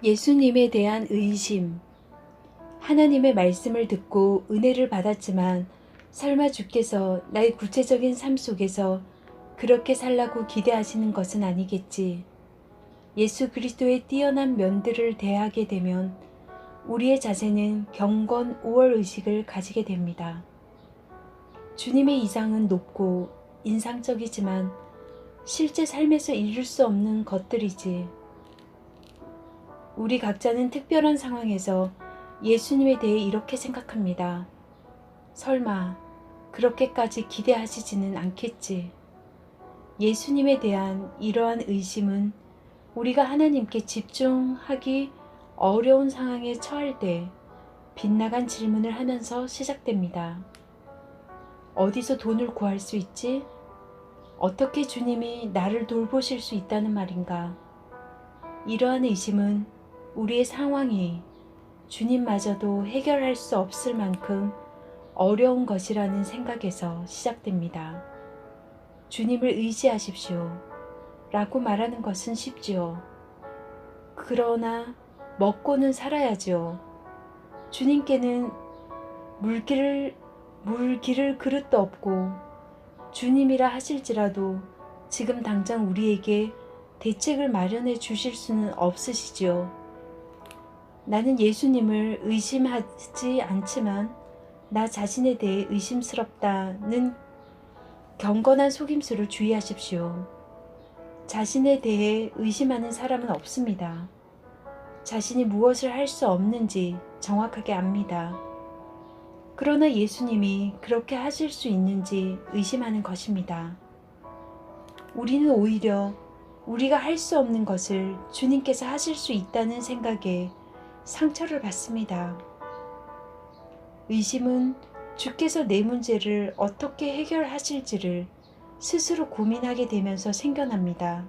예수님에 대한 의심. 하나님의 말씀을 듣고 은혜를 받았지만 설마 주께서 나의 구체적인 삶 속에서 그렇게 살라고 기대하시는 것은 아니겠지. 예수 그리스도의 뛰어난 면들을 대하게 되면 우리의 자세는 경건 우월의식을 가지게 됩니다. 주님의 이상은 높고 인상적이지만 실제 삶에서 이룰 수 없는 것들이지. 우리 각자는 특별한 상황에서 예수님에 대해 이렇게 생각합니다. 설마 그렇게까지 기대하시지는 않겠지. 예수님에 대한 이러한 의심은 우리가 하나님께 집중하기 어려운 상황에 처할 때 빗나간 질문을 하면서 시작됩니다. 어디서 돈을 구할 수 있지? 어떻게 주님이 나를 돌보실 수 있다는 말인가? 이러한 의심은 우리의 상황이 주님마저도 해결할 수 없을 만큼 어려운 것이라는 생각에서 시작됩니다. 주님을 의지하십시오 라고 말하는 것은 쉽지요. 그러나 먹고는 살아야지요. 주님께는 물 기를 그릇도 없고 주님이라 하실지라도 지금 당장 우리에게 대책을 마련해 주실 수는 없으시지요. 나는 예수님을 의심하지 않지만 나 자신에 대해 의심스럽다는 경건한 속임수를 주의하십시오. 자신에 대해 의심하는 사람은 없습니다. 자신이 무엇을 할 수 없는지 정확하게 압니다. 그러나 예수님이 그렇게 하실 수 있는지 의심하는 것입니다. 우리는 오히려 우리가 할 수 없는 것을 주님께서 하실 수 있다는 생각에 상처를 받습니다. 의심은 주께서 내 문제를 어떻게 해결하실지를 스스로 고민하게 되면서 생겨납니다.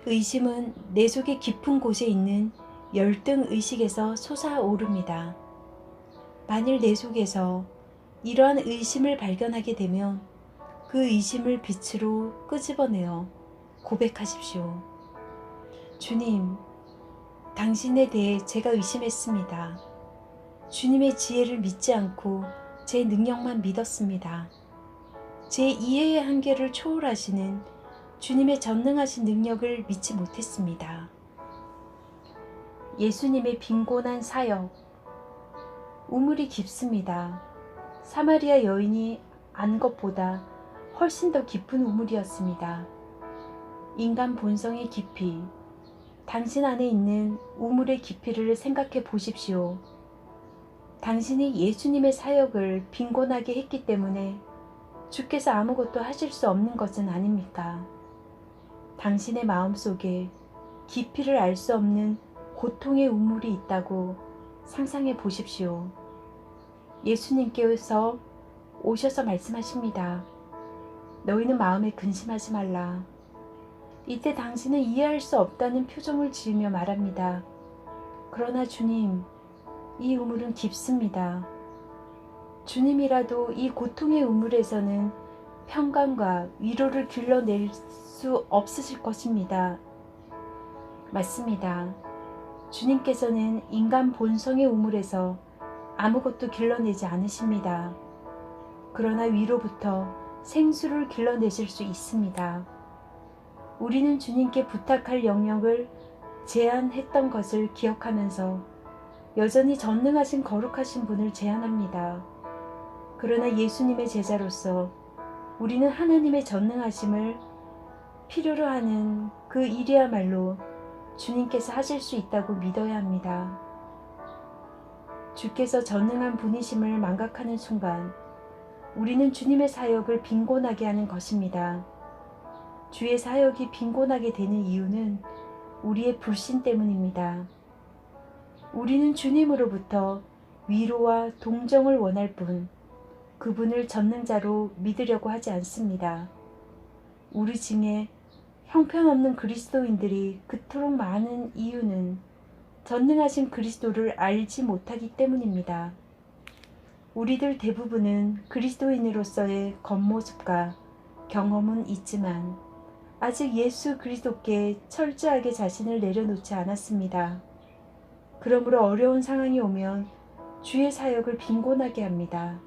의심은 내 속의 깊은 곳에 있는 열등의식에서 솟아오릅니다. 만일 내 속에서 이러한 의심을 발견하게 되면 그 의심을 빛으로 끄집어내어 고백하십시오. 주님, 당신에 대해 제가 의심했습니다. 주님의 지혜를 믿지 않고 제 능력만 믿었습니다. 제 이해의 한계를 초월하시는 주님의 전능하신 능력을 믿지 못했습니다. 예수님의 빈곤한 사역. 우물이 깊습니다. 사마리아 여인이 안 것보다 훨씬 더 깊은 우물이었습니다. 인간 본성의 깊이. 당신 안에 있는 우물의 깊이를 생각해 보십시오. 당신이 예수님의 사역을 빈곤하게 했기 때문에 주께서 아무것도 하실 수 없는 것은 아닙니까? 당신의 마음속에 깊이를 알 수 없는 고통의 우물이 있다고 상상해 보십시오. 예수님께서 오셔서 말씀하십니다. 너희는 마음에 근심하지 말라. 이때 당신은 이해할 수 없다는 표정을 지으며 말합니다. 그러나 주님, 이 우물은 깊습니다. 주님이라도 이 고통의 우물에서는 평강과 위로를 길러낼 수 없으실 것입니다. 맞습니다. 주님께서는 인간 본성의 우물에서 아무것도 길러내지 않으십니다. 그러나 위로부터 생수를 길러내실 수 있습니다. 우리는 주님께 부탁할 영역을 제한했던 것을 기억하면서 여전히 전능하신 거룩하신 분을 제한합니다. 그러나 예수님의 제자로서 우리는 하나님의 전능하심을 필요로 하는 그 일이야말로 주님께서 하실 수 있다고 믿어야 합니다. 주께서 전능한 분이심을 망각하는 순간 우리는 주님의 사역을 빈곤하게 하는 것입니다. 주의 사역이 빈곤하게 되는 이유는 우리의 불신 때문입니다. 우리는 주님으로부터 위로와 동정을 원할 뿐 그분을 전능자로 믿으려고 하지 않습니다. 우리 중에 형편없는 그리스도인들이 그토록 많은 이유는 전능하신 그리스도를 알지 못하기 때문입니다. 우리들 대부분은 그리스도인으로서의 겉모습과 경험은 있지만 아직 예수 그리스도께 철저하게 자신을 내려놓지 않았습니다. 그러므로 어려운 상황이 오면 주의 사역을 빈곤하게 합니다.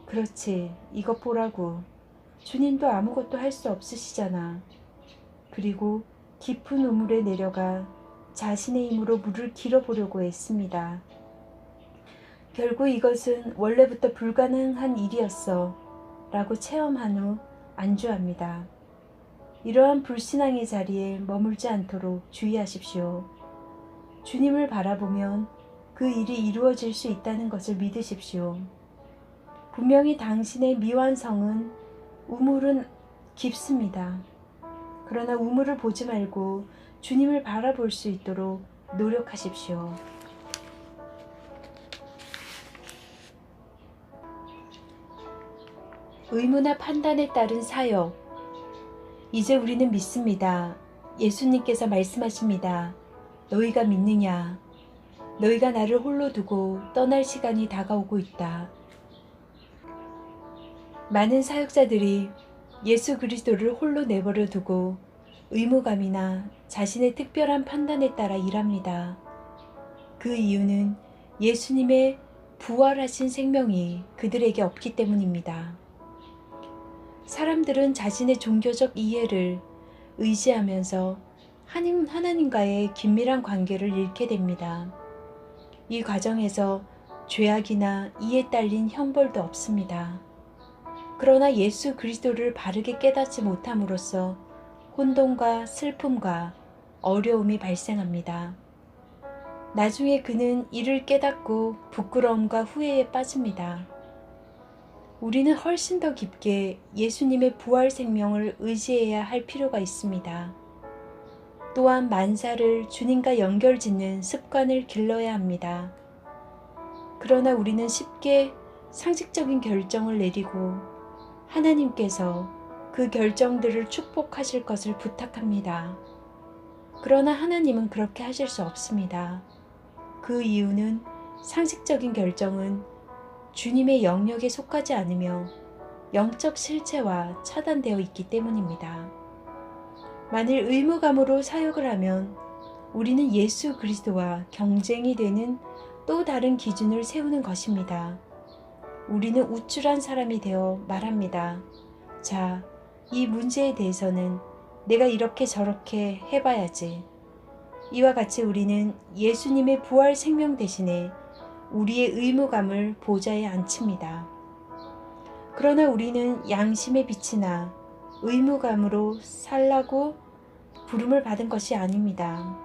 그렇지, 이것 보라고. 주님도 아무것도 할 수 없으시잖아. 그리고 깊은 우물에 내려가 자신의 힘으로 물을 길어보려고 했습니다. 결국 이것은 원래부터 불가능한 일이었어 라고 체험한 후 안주합니다. 이러한 불신앙의 자리에 머물지 않도록 주의하십시오. 주님을 바라보면 그 일이 이루어질 수 있다는 것을 믿으십시오. 분명히 당신의 미완성은 우물은 깊습니다. 그러나 우물을 보지 말고 주님을 바라볼 수 있도록 노력하십시오. 의무나 판단에 따른 사역. 이제 우리는 믿습니다. 예수님께서 말씀하십니다. 너희가 믿느냐? 너희가 나를 홀로 두고 떠날 시간이 다가오고 있다. 많은 사역자들이 예수 그리스도를 홀로 내버려 두고 의무감이나 자신의 특별한 판단에 따라 일합니다. 그 이유는 예수님의 부활하신 생명이 그들에게 없기 때문입니다. 사람들은 자신의 종교적 이해를 의지하면서 하나님과의 긴밀한 관계를 잃게 됩니다. 이 과정에서 죄악이나 이에 딸린 형벌도 없습니다. 그러나 예수 그리스도를 바르게 깨닫지 못함으로써 혼돈과 슬픔과 어려움이 발생합니다. 나중에 그는 이를 깨닫고 부끄러움과 후회에 빠집니다. 우리는 훨씬 더 깊게 예수님의 부활 생명을 의지해야 할 필요가 있습니다. 또한 만사를 주님과 연결짓는 습관을 길러야 합니다. 그러나 우리는 쉽게 상식적인 결정을 내리고 하나님께서 그 결정들을 축복하실 것을 부탁합니다. 그러나 하나님은 그렇게 하실 수 없습니다. 그 이유는 상식적인 결정은 주님의 영역에 속하지 않으며 영적 실체와 차단되어 있기 때문입니다. 만일 의무감으로 사역을 하면 우리는 예수 그리스도와 경쟁이 되는 또 다른 기준을 세우는 것입니다. 우리는 우쭐한 사람이 되어 말합니다. 자, 이 문제에 대해서는 내가 이렇게 저렇게 해봐야지. 이와 같이 우리는 예수님의 부활 생명 대신에 우리의 의무감을 보좌에 앉힙니다. 그러나 우리는 양심의 빛이나 의무감으로 살라고 부름을 받은 것이 아닙니다.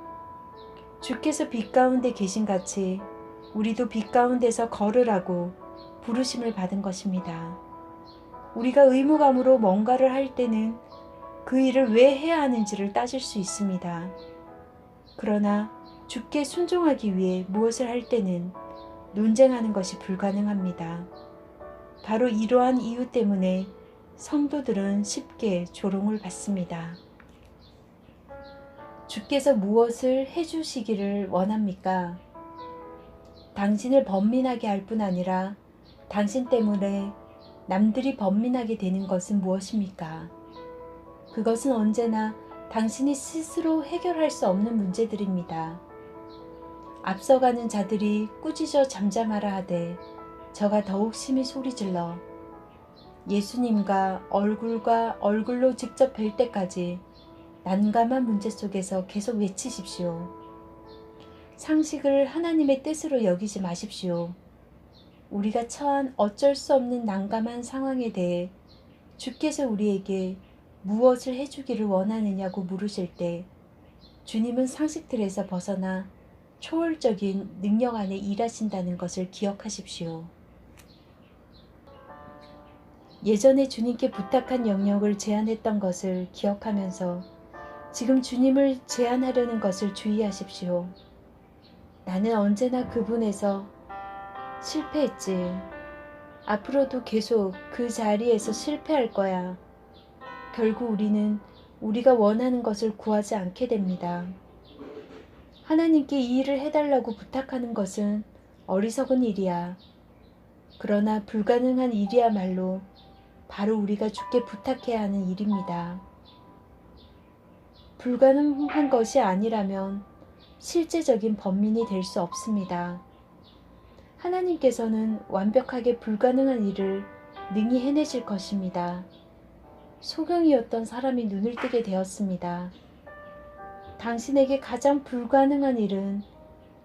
주께서 빛 가운데 계신 같이 우리도 빛 가운데서 걸으라고 부르심을 받은 것입니다. 우리가 의무감으로 뭔가를 할 때는 그 일을 왜 해야 하는지를 따질 수 있습니다. 그러나 주께 순종하기 위해 무엇을 할 때는 논쟁하는 것이 불가능합니다. 바로 이러한 이유 때문에 성도들은 쉽게 조롱을 받습니다. 주께서 무엇을 해주시기를 원합니까? 당신을 번민하게 할 뿐 아니라 당신 때문에 남들이 번민하게 되는 것은 무엇입니까? 그것은 언제나 당신이 스스로 해결할 수 없는 문제들입니다. 앞서가는 자들이 꾸짖어 잠잠하라 하되 저가 더욱 심히 소리질러 예수님과 얼굴과 얼굴로 직접 뵐 때까지 난감한 문제 속에서 계속 외치십시오. 상식을 하나님의 뜻으로 여기지 마십시오. 우리가 처한 어쩔 수 없는 난감한 상황에 대해 주께서 우리에게 무엇을 해주기를 원하느냐고 물으실 때 주님은 상식틀에서 벗어나 초월적인 능력 안에 일하신다는 것을 기억하십시오. 예전에 주님께 부탁한 영역을 제안했던 것을 기억하면서 지금 주님을 제안하려는 것을 주의하십시오. 나는 언제나 그분에서 실패했지. 앞으로도 계속 그 자리에서 실패할 거야. 결국 우리는 우리가 원하는 것을 구하지 않게 됩니다. 하나님께 이 일을 해달라고 부탁하는 것은 어리석은 일이야. 그러나 불가능한 일이야말로 바로 우리가 주께 부탁해야 하는 일입니다. 불가능한 것이 아니라면 실제적인 번민이 될 수 없습니다. 하나님께서는 완벽하게 불가능한 일을 능히 해내실 것입니다. 소경이었던 사람이 눈을 뜨게 되었습니다. 당신에게 가장 불가능한 일은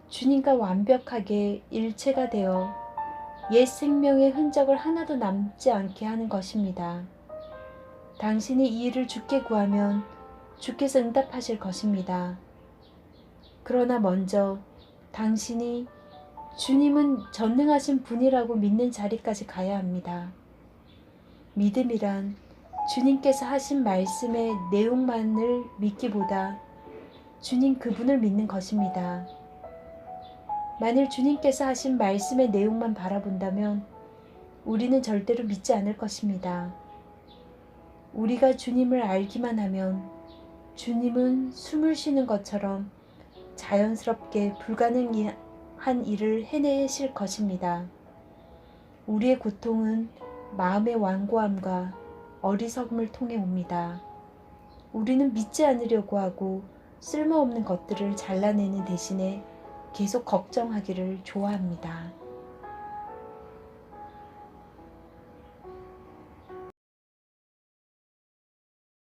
주님과 완벽하게 일체가 되어 옛 생명의 흔적을 하나도 남지 않게 하는 것입니다. 당신이 이 일을 주께 구하면 주께서 응답하실 것입니다. 그러나 먼저 당신이 주님은 전능하신 분이라고 믿는 자리까지 가야 합니다. 믿음이란 주님께서 하신 말씀의 내용만을 믿기보다 주님 그분을 믿는 것입니다. 만일 주님께서 하신 말씀의 내용만 바라본다면 우리는 절대로 믿지 않을 것입니다. 우리가 주님을 알기만 하면 주님은 숨을 쉬는 것처럼 자연스럽게 불가능한 일을 해내실 것입니다. 우리의 고통은 마음의 완고함과 어리석음을 통해 옵니다. 우리는 믿지 않으려고 하고 쓸모없는 것들을 잘라내는 대신에 계속 걱정하기를 좋아합니다.